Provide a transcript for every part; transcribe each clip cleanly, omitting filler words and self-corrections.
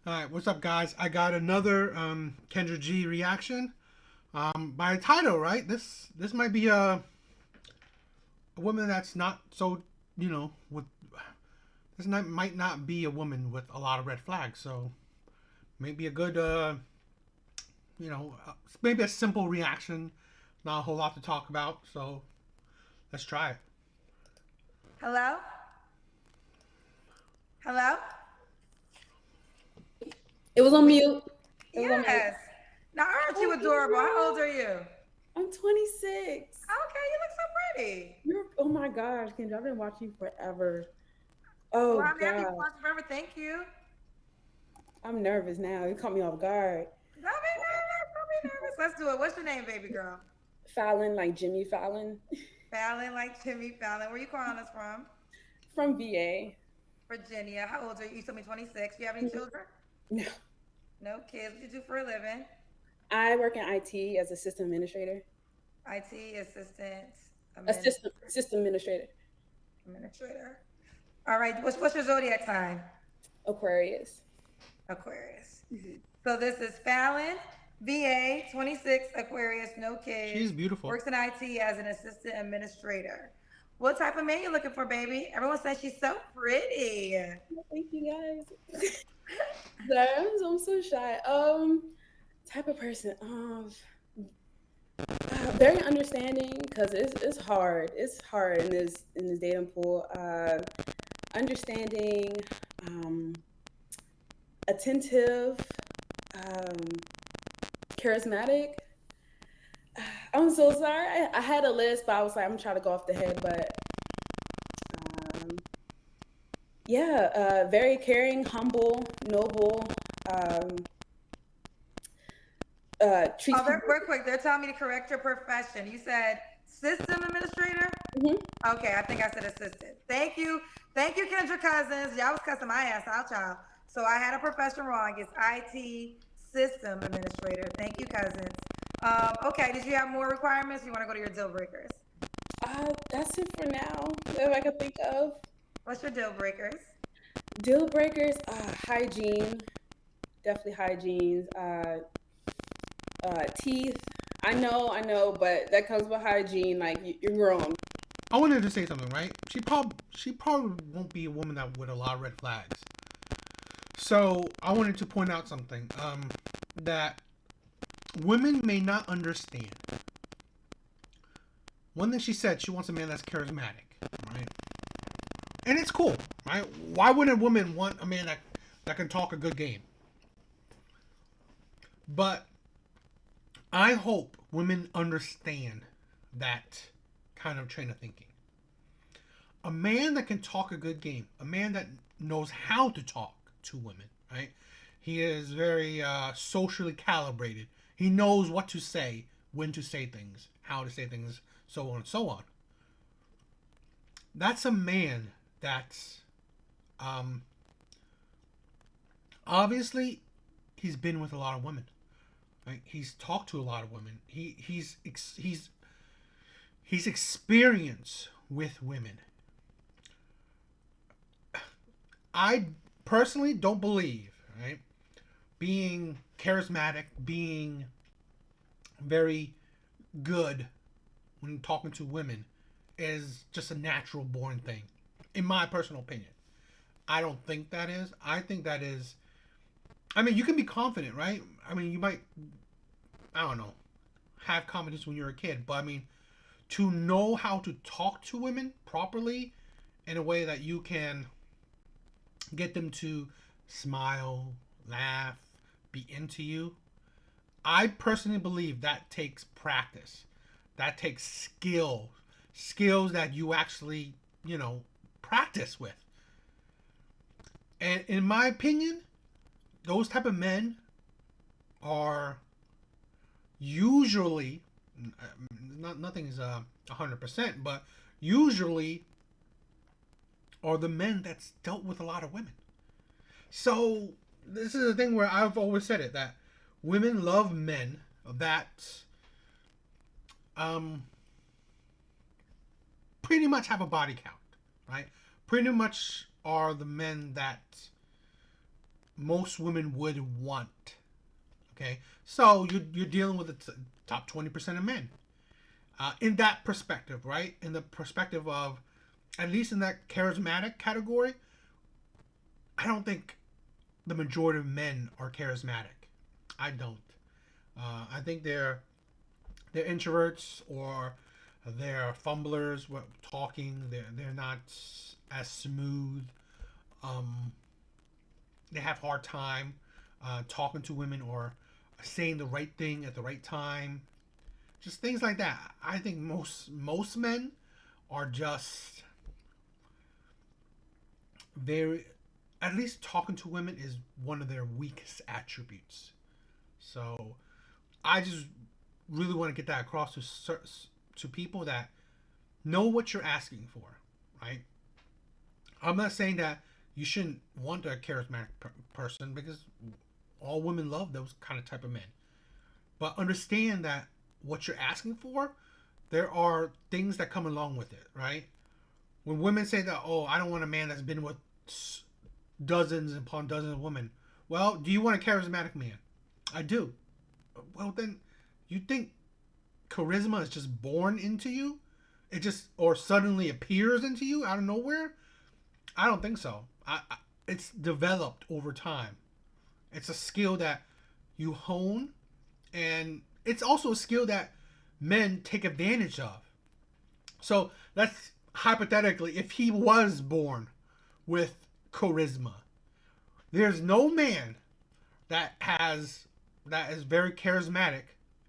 All right, what's up, guys? I got another Kendra G reaction by title. Right, this might be a woman that's not so with might not be a woman with a lot of red flags. So maybe a good maybe a simple reaction, not a whole lot to talk about. So let's try it. Hello? Hello? It was on We mute. It was on mute. yes. Now aren't you Oh, adorable? How old girl. are you? I'm 26. Okay, you look so pretty. Oh my gosh, Kendra, I've been watching you forever. Well, Oh I'm happy you gosh, watched forever. Thank you. I'm nervous now. You caught me off guard. Don't be nervous. Don't be nervous. Let's do it. What's your name, baby girl? Fallon, like Jimmy Fallon Fallon, like Timmy Fallon. Where you calling us from? from VA. Virginia. How old are you? You told me 26. You have any children? No, No kids. What do you do for a living? I work in IT as a system administrator. IT assistant, A system administrator. administrator. All right. What's your zodiac sign? Aquarius. Aquarius. Mhm. So this is Fallon, VA, 26, Aquarius, no She's kids, beautiful. works in IT as an assistant administrator. What type of man you looking for, baby? Everyone says she's so pretty. Thank you guys. Sorry, I'm so shy. Type of person. Very understanding because it's hard. It's hard in this dating pool. Understanding, um, attentive, um, charismatic. I'm so sorry. I had a list, but I was like, I'm gonna try to go off the head. But um, yeah, very caring, humble, noble. Um, treats Oh, people. real quick, they're telling me to correct your profession. You said system administrator? Mhm. Okay, I think I said assistant. Thank you. Thank you, Kendra Cousins. Y'all was cussing my ass out, y'all. So I had a profession wrong. It's IT system administrator. Thank you, Cousins. Okay, did you have more requirements? You want to go to your deal breakers? That's it for now. If I can think of What's your deal breakers? deal breakers, hygiene, definitely hygiene. Teeth. I know, but that comes with hygiene. Like you're grown. I wanted to say something, right? She probably won't be a woman that with a lot of red flags. So I wanted to point out something that women may not understand. One thing she said, she wants a man that's charismatic, right? And it's cool, right? Why wouldn't a woman want a man that can talk a good game? But I hope women understand that kind of train of thinking. A man that can talk a good game, a man that knows how to talk to women, right? He is very socially calibrated. He knows what to say, when to say things, how to say things, so on and so on. That's a man that's um, obviously he's been with a lot of women. Right? He's talked to a lot of women. He's experienced with women. I personally don't believe, right, being charismatic, being very good when talking to women is just a natural born thing. In my personal opinion, I don't think that is. I think that is. I mean, you can be confident, right? I mean, you might, I don't know, have confidence when you're a kid, but I mean, to know how to talk to women properly in a way that you can get them to smile, laugh, be into you. I personally believe that takes practice. That takes skills that you actually, practice with. And in my opinion, those type of men are usually not nothing is 100%, but usually are the men that's dealt with a lot of women. So this is the thing where I've always said it that women love men that um, pretty much have a body count, right? Pretty much are the men that most women would want. Okay, so you're dealing with the top 20% of men. In that perspective, right? In the perspective of, at least in that charismatic category, I don't think the majority of men are charismatic. I don't. I think they're introverts, or they're fumblers. Talking, they're not as smooth. Um, they have hard time talking to women, or saying the right thing at the right time. Just things like that. I think most men are just very, at least talking to women is one of their weakest attributes. So I just really want to get that across to people, that know what you're asking for, right? I'm not saying that you shouldn't want a charismatic person, because all women love those kind of type of men. But understand that what you're asking for, there are things that come along with it, right? When women say that, oh, I don't want a man that's been with dozens upon dozens of women. Well, do you want a charismatic man? I do. Well, then you think charisma is just born into you? It just, or suddenly appears into you out of nowhere? I don't think so. It's developed over time. It's a skill that you hone, and it's also a skill that men take advantage of. So let's hypothetically, if he was born with charisma, there's no man that is very charismatic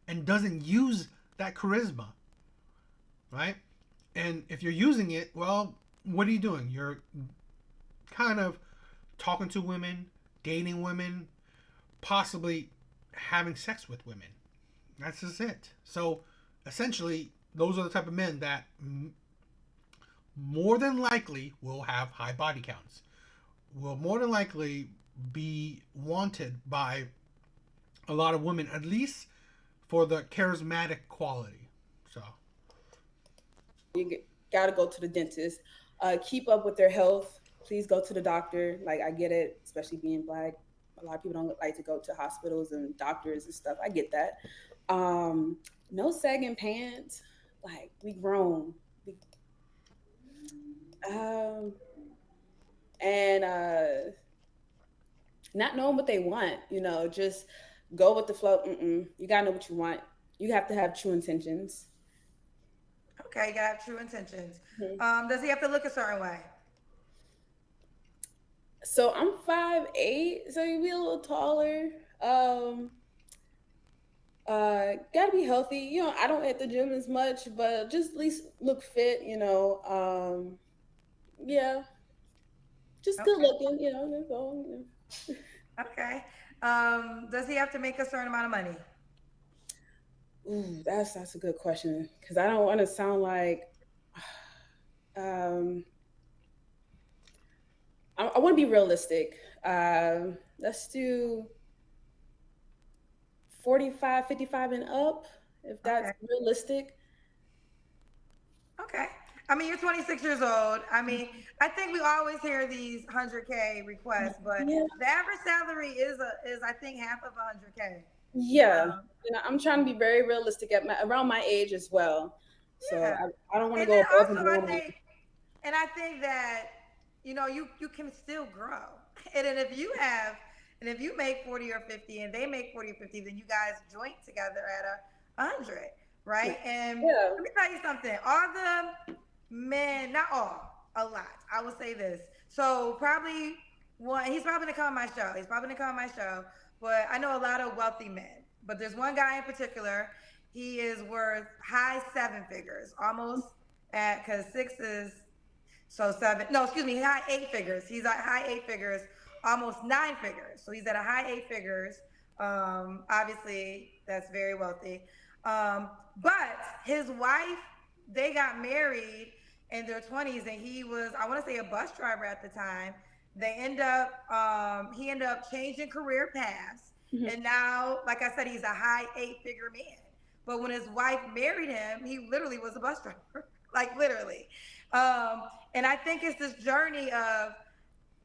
and doesn't use that charisma, right? And if you're using it, well, what are you doing? You're kind of talking to women, dating women, possibly having sex with women. That's just it. So essentially, those are the type of men that more than likely will have high body counts, will more than likely be wanted by a lot of women, at least for the charismatic quality. So You got to go to the dentist. Keep up with their health. Please go to the doctor. Like, I get it, especially being Black. A lot of people don't like to go to hospitals and doctors and stuff. I get that. No sagging pants. Like, we grown. And not knowing what they want, just go with the flow. You gotta know what you want. You have to have true intentions. Okay, you gotta have true intentions. Mhm. Does he have to look a certain way? So I'm 5'8", so you be a little taller. Gotta be healthy. I don't hit the gym as much, but just at least look fit. Yeah, just good Okay, looking. That's all. okay. Does he have to make a certain amount of money? Ooh, that's a good question, because I don't want to sound like um I want to be realistic. Let's do 45, 55 and up, if that's Okay, realistic. okay. I mean, you're 26 years old. I mean, I think we always hear these 100K requests, but Yeah, the average salary is I think half of 100K. yeah. Um, I'm trying to be very realistic at around my age as well. So yeah, I don't want to and go then above and also beyond. I think that you can still grow, and then if you make 40 or 50 and they make 40 or 50, then you guys joint together at 100, right? And Yeah. let me tell you something. All the men, not all, a lot. I will say this. So probably one. He's probably gonna come on my show. He's probably gonna come on my show. But I know a lot of wealthy men. But there's one guy in particular. He is worth high seven figures, almost at because six is so seven. No, excuse me, high eight figures. He's at high eight figures, almost nine figures. So he's at a high eight figures. Obviously, that's very wealthy. But his wife, they got married in their 20s, and he was, I want to say, a bus driver at the time. He ended up changing career paths, Mhm. and now, like I said, he's a high eight-figure man. But when his wife married him, he literally was a bus driver, like literally. Um, and I think it's this journey of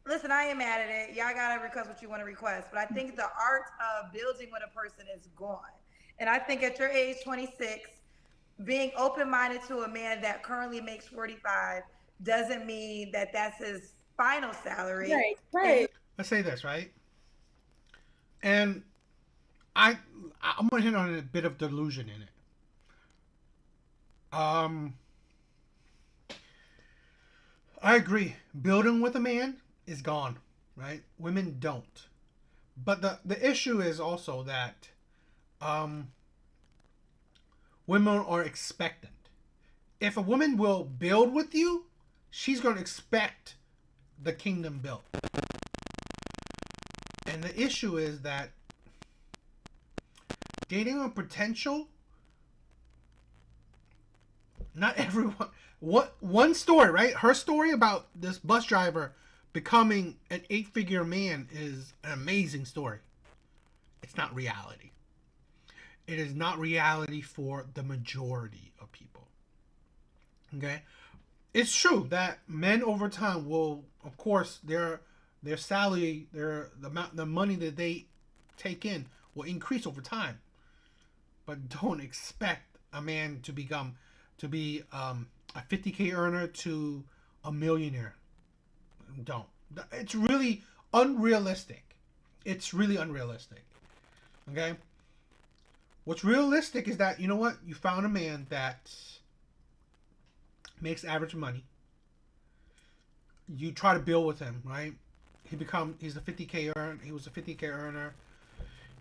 Listen, I ain't mad at it. Y'all gotta request what you want to request, but I think the art of building with a person is gone. And I think at your age, 26, being open-minded to a man that currently makes 45 doesn't mean that that's his final salary. Right, And you, right. Let's say this, right? And I I'm gonna hit on a bit of delusion in it. Um, I agree. Building with a man is gone, right? Women don't. But the issue is also that um, women are expectant. If a woman will build with you, she's going to expect the kingdom built. And the issue is that dating on potential, not everyone. What one story, right? Her story about this bus driver becoming an eight-figure man is an amazing story. It's not reality. It is not reality for the majority of people. Okay? It's true that men over time will, of course, their salary, the money that they take in will increase over time. But don't expect a man to be a 50K earner to a millionaire. Don't. It's really unrealistic. It's really unrealistic. Okay? What's realistic is that, you know what? You found a man that makes average money. You try to build with him, right? He's a 50K earner. He was a 50K earner.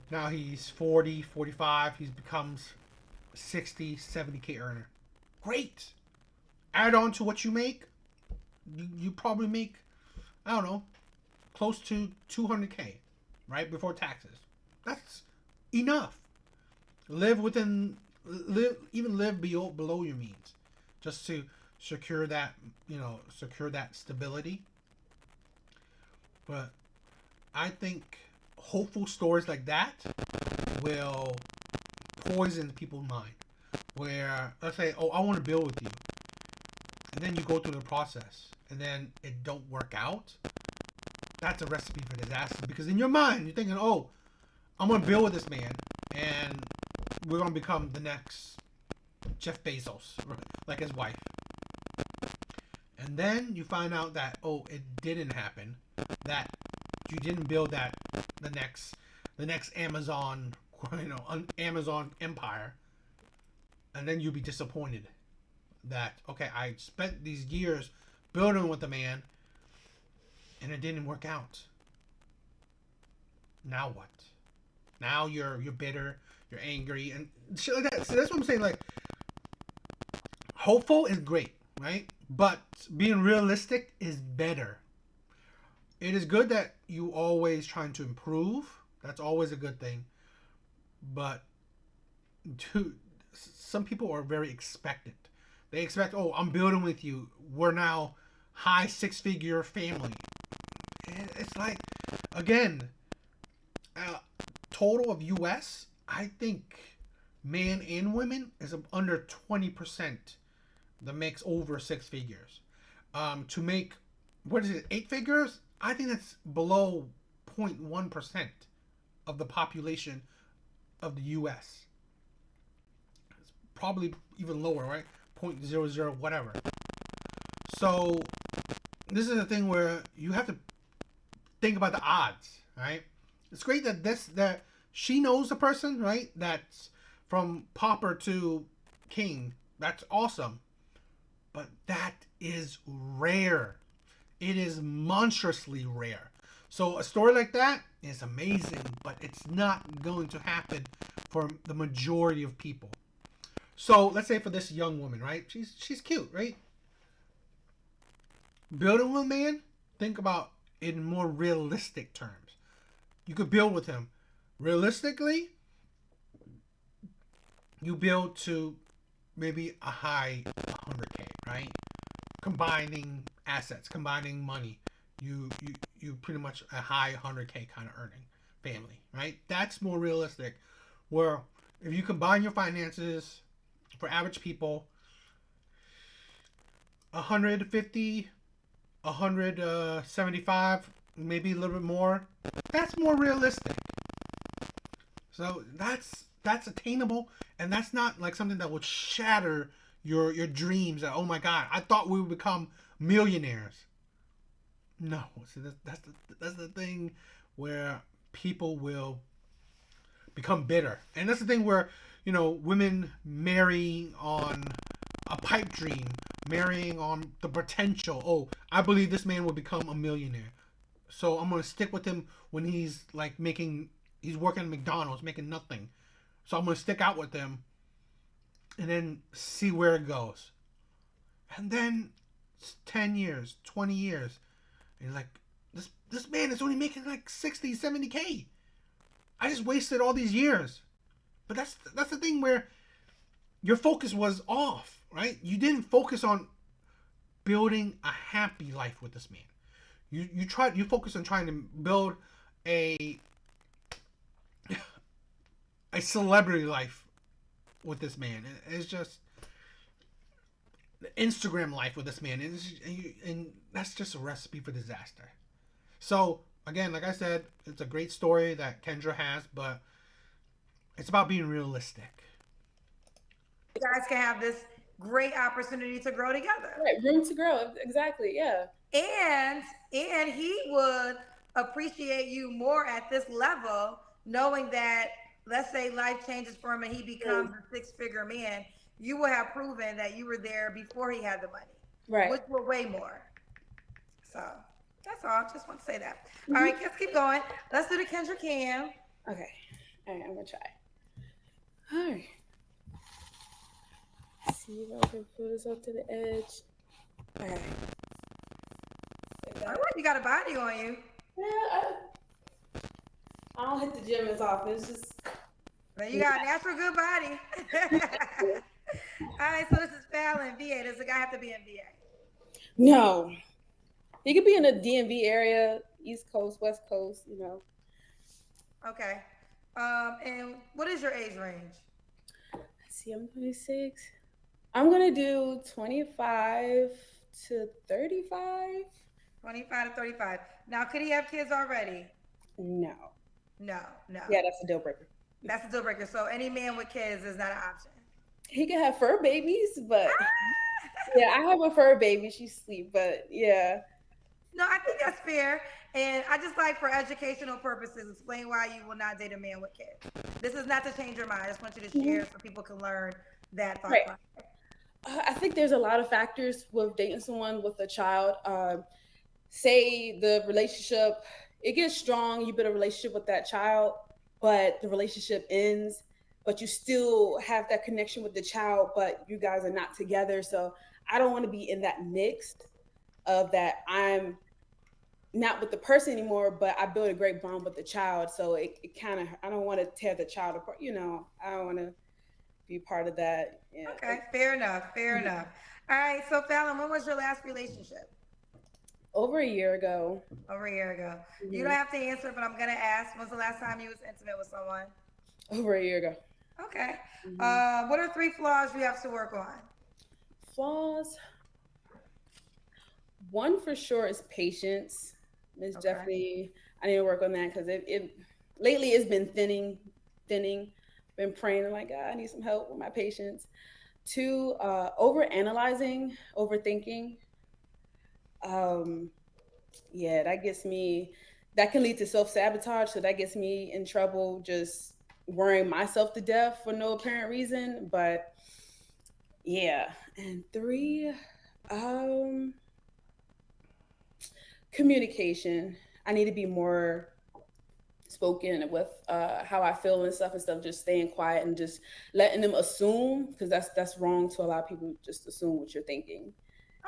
Now he's 40, 45. He becomes 60, 70K earner. Great. Add on to what you make. You probably make, I don't know, close to 200K, right? Before taxes. That's enough. Live below your means, just to secure that, secure that stability. But I think hopeful stories like that will poison people's mind. Where let's say, oh, I want to build with you, and then you go through the process, and then it don't work out. That's a recipe for disaster, because in your mind you're thinking, oh, I'm gonna build with this man, and we're gonna become the next Jeff Bezos, like his wife. And then you find out that, oh, it didn't happen. That you didn't build the next Amazon, Amazon empire. And then you'll be disappointed that, okay, I spent these years building with a man and it didn't work out. Now what? Now you're bitter, you're angry, and shit like that. So that's what I'm saying. Like, hopeful is great, right? But being realistic is better. It is good that you always trying to improve. That's always a good thing. But some people are very expectant. They expect, oh, I'm building with you. We're now high six-figure family. It's like, again, total of U.S., I think men and women is under 20% that makes over six figures. To make, what is it, eight figures? I think that's below 0.1% of the population of the U.S. It's probably even lower, right? 0.00 whatever. So this is a thing where you have to think about the odds, right? It's great that she knows the person, right? That's from pauper to king. That's awesome. But that is rare. It is monstrously rare. So a story like that is amazing, but it's not going to happen for the majority of people. So let's say for this young woman, right? She's cute, right? Building with a man, think about it in more realistic terms. You could build with him. Realistically, you build to maybe a high 100K, right? Combining assets, combining money. You pretty much a high 100K kind of earning family, right? That's more realistic. Where if you combine your finances, for average people, 150 175, maybe a little bit more. That's more realistic. So that's attainable, and that's not like something that would shatter your dreams. That, oh my God, I thought we would become millionaires. No, see that's the thing where people will become bitter, and that's the thing where women marry on a pipe dream, marrying on the potential. Oh, I believe this man will become a millionaire, so I'm gonna stick with him when he's like he's working at McDonald's making nothing. So I'm gonna stick out with him, and then see where it goes. And then 10 years, 20 years, and he's like, this man is only making like 60, 70K. I just wasted all these years. But that's the thing where your focus was off, right? You didn't focus on building a happy life with this man. You focus on trying to build a a celebrity life with this man. It's just the Instagram life with this man, and that's just a recipe for disaster. So again, like I said, it's a great story that Kendra has, but it's about being realistic. You guys can have this great opportunity to grow together. Right, room to grow. Exactly. Yeah. And he would appreciate you more at this level, knowing that, let's say life changes for him and he becomes a six-figure man, you will have proven that you were there before he had the money, Right. which will weigh more. So that's all. Just want to say that. All right, let's keep going. Let's do the Kendra Cam. Okay. All right, I'm gonna try. All right. See if I can pull this up to the edge. All right. All right, you got a body on you. Yeah, I don't hit the gym as often. It's just. But you got a natural good body. All right, so this is Fallon, VA. Does the guy have to be in VA? No. He could be in the DMV area, East Coast, West Coast, Okay. And what is your age range? Let's see, I'm 26. I'm going to do 25 to 35. 25 to 35. Now, could he have kids already? No. No. Yeah, that's a deal breaker. That's a deal breaker. So any man with kids is not an option. He can have fur babies, but yeah, I have a fur baby. She's asleep, but yeah. No, I think that's fair. And I just like for educational purposes, explain why you will not date a man with kids. This is not to change your mind. I just want you to share so people can learn that thought process. I think there's a lot of factors with dating someone with a child. Say the relationship, it gets strong, you build a relationship with that child, but the relationship ends, but you still have that connection with the child, but you guys are not together. So I don't want to be in that mix of that I'm not with the person anymore, but I build a great bond with the child. So it kind of, I don't want to tear the child apart. I don't want to be part of that. Yeah. Okay, fair enough. All right, so Fallon, when was your last relationship? Over a year ago. Mm-hmm. You don't have to answer, but I'm going to ask, when's the last time you was intimate with someone? Over a year ago. Okay. Mm-hmm. What are 3 flaws you have to work on? Flaws? One for sure is patience. It's definitely, I need to work on that because it lately it's been thinning. Been praying, I'm like, God, I need some help with my patience. 2, over-analyzing, overthinking. Yeah, that can lead to self-sabotage. So that gets me in trouble, just worrying myself to death for no apparent reason. But yeah. And 3, communication. I need to be more spoken with how I feel and stuff, instead of just staying quiet and just letting them assume, because that's wrong to a lot of people, just assume what you're thinking.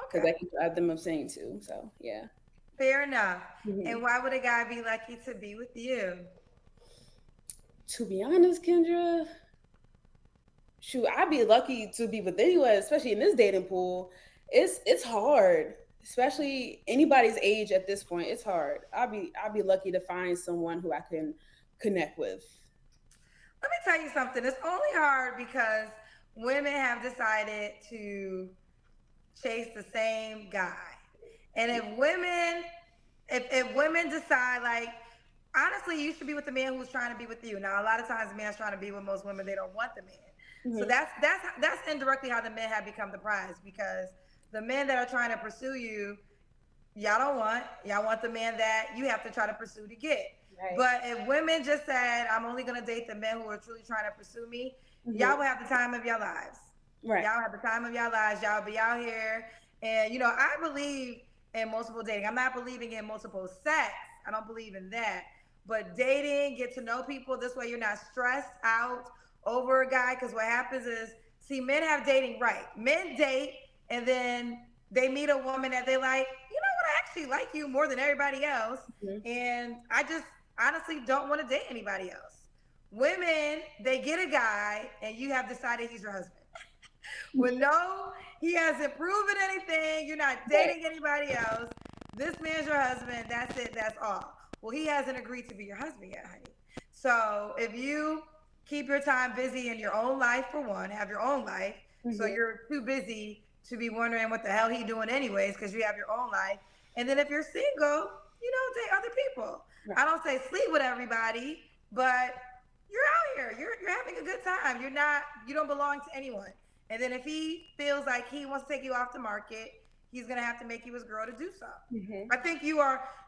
Because that can drive them insane too. So yeah. Fair enough. Mm-hmm. And why would a guy be lucky to be with you? To be honest, Kendra, shoot, I'd be lucky to be with anyone, especially in this dating pool. It's hard, especially anybody's age at this point. It's hard. I'd be lucky to find someone who I can connect with. Let me tell you something. It's only hard because women have decided to chase the same guy. And if women decide like, honestly, you should be with the man who's trying to be with you. Now, a lot of times, the man's trying to be with most women. They don't want the man. So Mhm. that's indirectly how the men have become the prize, because the men that are trying to pursue you, y'all don't want. Y'all want the man that you have to try to pursue to get. Right. But if women just said, I'm only gonna date the men who are truly trying to pursue me, Mhm. y'all will have the time of your lives. Right. Y'all have the time of your lives. Y'all be out here. And I believe in multiple dating. I'm not believing in multiple sex. I don't believe in that. But dating, get to know people. This way you're not stressed out over a guy. Because what happens is, see, men have dating right. Men date and then they meet a woman that they like, what, I actually like you more than everybody else. Mhm. And I just honestly don't want to date anybody else. Women, they get a guy and you have decided he's your husband. When no, he hasn't proven anything, you're not dating anybody else. This man's your husband. That's it. That's all. Well, he hasn't agreed to be your husband yet, honey. So if you keep your time busy in your own life, for one, have your own life, so Mhm. you're too busy to be wondering what the hell he doing anyways, because you have your own life. And then if you're single, date other people. Right. I don't say sleep with everybody, but you're out here. You're having a good time. You don't belong to anyone. And then if he feels like he wants to take you off the market, he's gonna have to make you his girl to do so. Mhm. I think you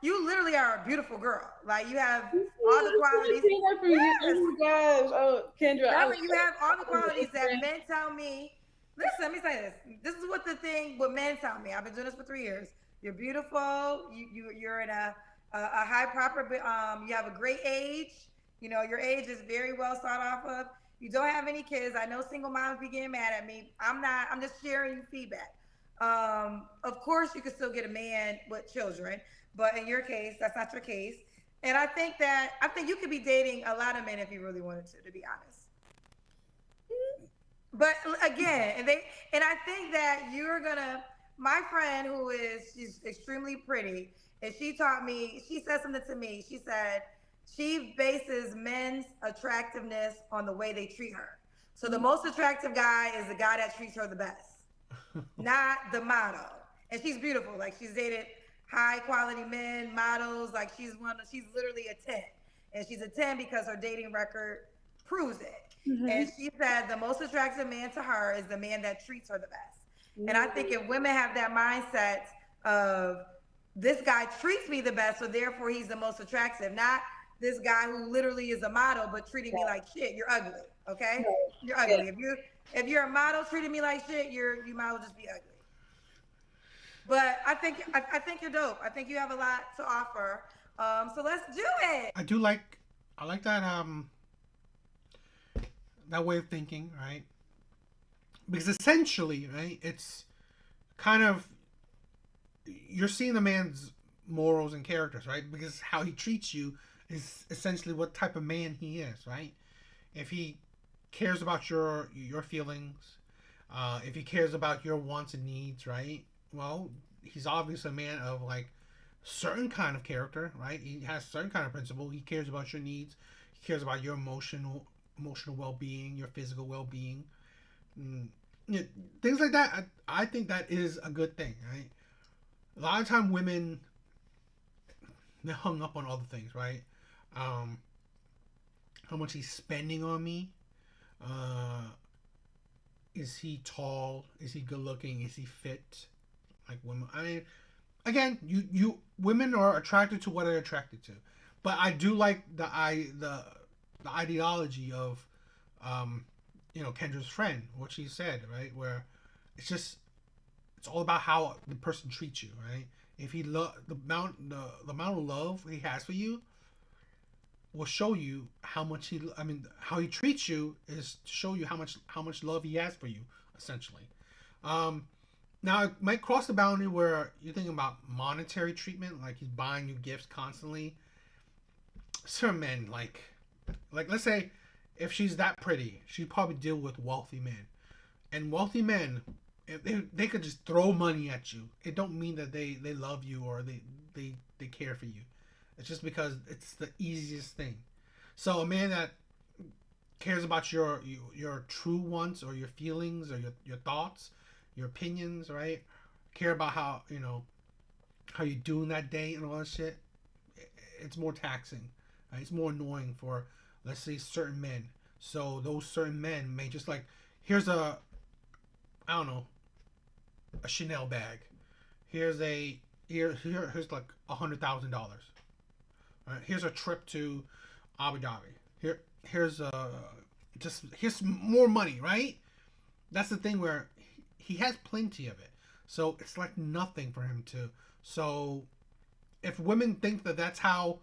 literally are a beautiful girl. Like, you have Thank all you. the I'm so qualities. to hear that from you. Yes, Oh my gosh. Oh, Kendra, I love you have all the qualities that it. men tell me. Listen, let me say this. This is what men tell me. I've been doing this for 3 years. You're beautiful. You're in a high proper. You have a great age. Your age is very well thought off of. You don't have any kids. I know single moms be getting mad at me. I'm not. I'm just sharing you feedback. Of course, you can still get a man with children, but in your case, that's not your case. And I think you could be dating a lot of men if you really wanted to be honest. But again, and I think that you're gonna. My friend, she's extremely pretty, and she taught me. She said something to me. She said she bases men's attractiveness on the way they treat her. So the most attractive guy is the guy that treats her the best, not the model. And she's beautiful. Like, she's dated high quality men, models. Like, she's literally a 10. And she's a 10 because her dating record proves it. And Mhm. she said the most attractive man to her is the man that treats her the best. And I think if women have that mindset of, this guy treats me the best, so therefore he's the most attractive, not this guy who literally is a model but treating me like shit, you're ugly. Okay? You're Yeah. ugly. If you're a model treating me like shit, you might as well just be ugly. But I think you're dope. I think you have a lot to offer. So let's do it. I like that way of thinking, right? Because essentially, right, it's kind of, you're seeing the man's morals and characters, right? Because how he treats you is essentially what type of man he is, right? If he cares about your feelings, if he cares about your wants and needs, right? Well, he's obviously a man of like certain kind of character, right? He has certain kind of principle. He cares about your needs. He cares about your emotional well being, your physical well being, mm, yeah, things like that. I think that is a good thing, right? A lot of time women, they're hung up on other things, right? Um, how much he's spending on me. Uh, is he tall? Is he good looking? Is he fit? Like women. I mean, again, you women are attracted to what they're attracted to, but I do like the ideology of, um, Kendra's friend, what she said, right? Where it's just, it's all about how the person treats you, right? If he the amount of love he has for you will show you how much how he treats you is to show you how much love he has for you, essentially. Um, Now it might cross the boundary where you're thinking about monetary treatment, like he's buying you gifts constantly. Certain men, like let's say, if she's that pretty, she'd probably deal with wealthy men, and wealthy men, if they could just throw money at you. It don't mean that they love you or they care for you. It's just because it's the easiest thing. So a man that cares about your true wants or your feelings or your thoughts, your opinions, right? Care about how how you doing that day and all that shit, it's more taxing. Right? It's more annoying for, let's say, certain men. So those certain men may just like, here's a, I don't know, a Chanel bag. Here's here's like $100,000. Right? Here's a trip to Abu Dhabi. Here's more money, right? That's the thing where he has plenty of it. So it's like nothing for him to. So if women think that that's how,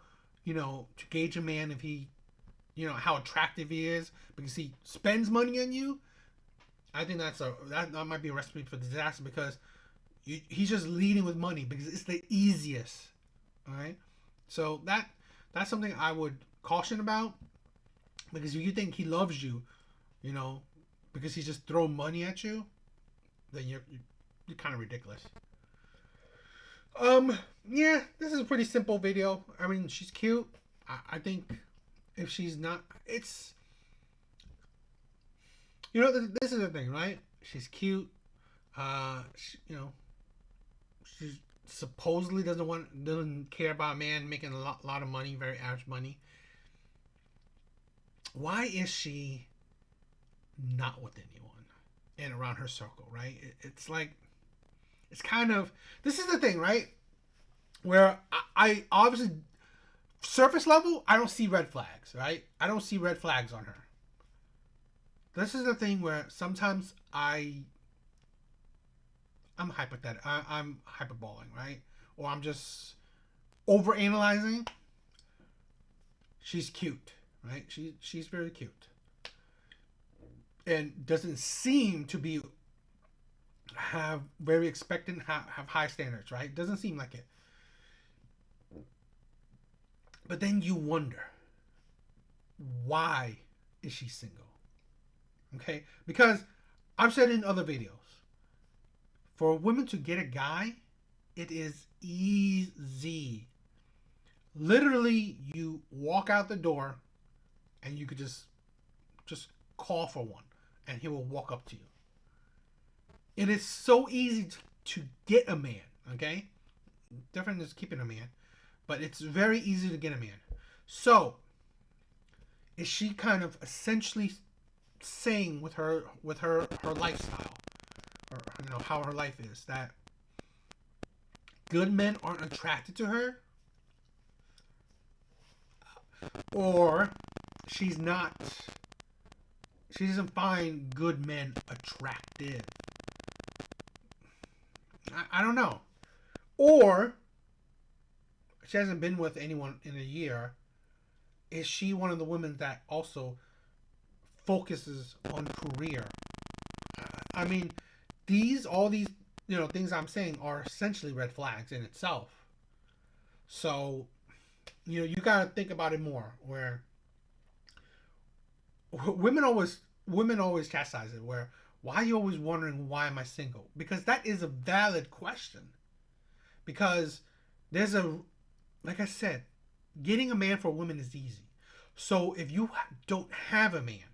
to gauge a man, if he, how attractive he is because he spends money on you, I think that might be a recipe for disaster because he's just leading with money because it's the easiest. All right. So that's something I would caution about, because if you think he loves you, because he's just throwing money at you, then you're kind of ridiculous. Yeah, this is a pretty simple video. I mean, she's cute. I think if she's not, it's, this is the thing, right? She's cute. She supposedly doesn't care about a man making a lot of money, very average money. Why is she not with anyone and around her circle, right? It's like, it's kind of, this is the thing, right? Where I obviously, surface level, I don't see red flags, right? I don't see red flags on her. This is the thing where sometimes I'm hypothetical. I'm hyperboling, right? Or I'm just overanalyzing. She's cute, right? She's very cute, and doesn't seem to be have very expectant, have high standards, right? Doesn't seem like it. But then you wonder, why is she single? Okay, because I've said in other videos, for women to get a guy, it is easy. Literally, you walk out the door and you could just call for one and he will walk up to you. It is so easy to get a man, okay? Different than keeping a man, but it's very easy to get a man. So, is she kind of essentially saying with her lifestyle, or how her life is, that good men aren't attracted to her, or she doesn't find good men attractive? I don't know. Or she hasn't been with anyone in a year. Is she one of the women that also focuses on career? I mean, all these things I'm saying are essentially red flags in itself. So, you gotta think about it more. Where women always chastise it. Where, why are you always wondering, why am I single? Because that is a valid question. Because there's like I said, getting a man for a woman is easy. So if you don't have a man,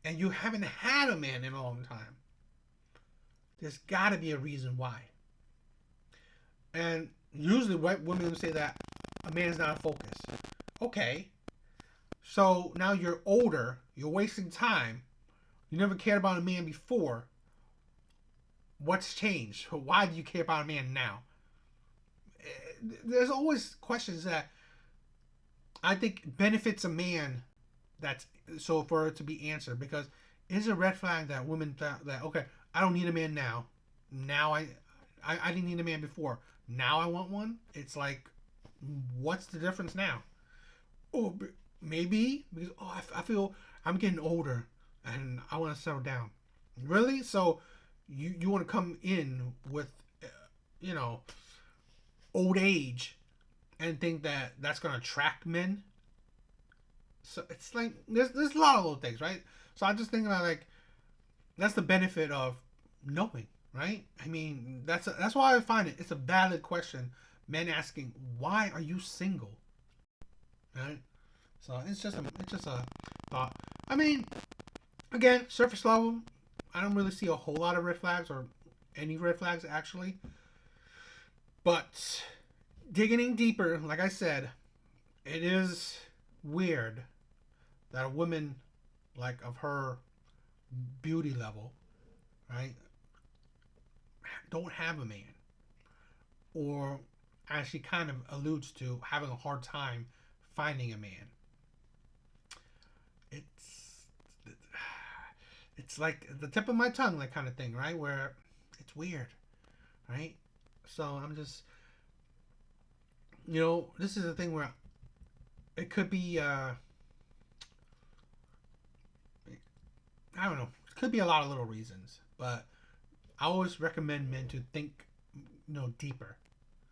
and you haven't had a man in a long time, there's got to be a reason why. And usually white women say that a man is not a focus. Okay. So now you're older, you're wasting time, you never cared about a man before. What's changed? Why do you care about a man now? There's always questions that I think benefits a man, that's so for it to be answered, because it's a red flag that women that okay, I don't need a man now. Now I didn't need a man before. Now I want one. It's like, what's the difference now? Oh, maybe because I feel I'm getting older and I want to settle down. Really? So you want to come in with old age and think that that's going to attract men? So it's like there's a lot of little things, right? So I'm just thinking about, like, that's the benefit of knowing, right? I mean, that's why I find it's a valid question. Men asking, why are you single? Right? So it's just a thought. I mean, again, surface level, I don't really see a whole lot of red flags, or any red flags actually. But digging deeper, like I said, it is weird that a woman like of her beauty level, right, don't have a man, or as she kind of alludes to, having a hard time finding a man. It's it's like the tip of my tongue, that kind of thing, right? Where it's weird, right? So I'm just, this is the thing where it could be, I don't know, it could be a lot of little reasons, but I always recommend men to think, deeper,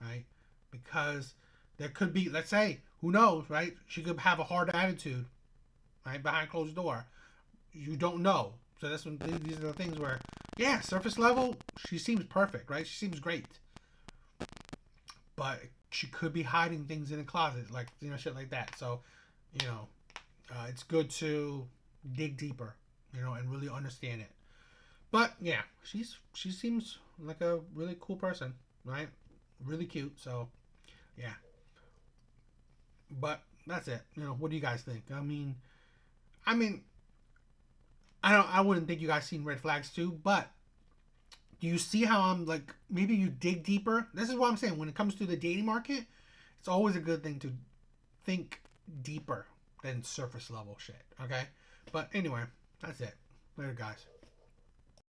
right? Because there could be, let's say, who knows, right? She could have a hard attitude, right, behind closed door. You don't know. So that's when these are the things where, yeah, surface level, she seems perfect, right? She seems great, but she could be hiding things in a closet, like shit like that. So, it's good to dig deeper, and really understand it. But yeah, she seems like a really cool person, right? Really cute. So yeah, but that's it. What do you guys think? I mean, I wouldn't think you guys seen red flags too, but do you see how I'm like, maybe you dig deeper? This is what I'm saying. When it comes to the dating market, it's always a good thing to think deeper than surface level shit. Okay, but anyway, that's it. Later, guys.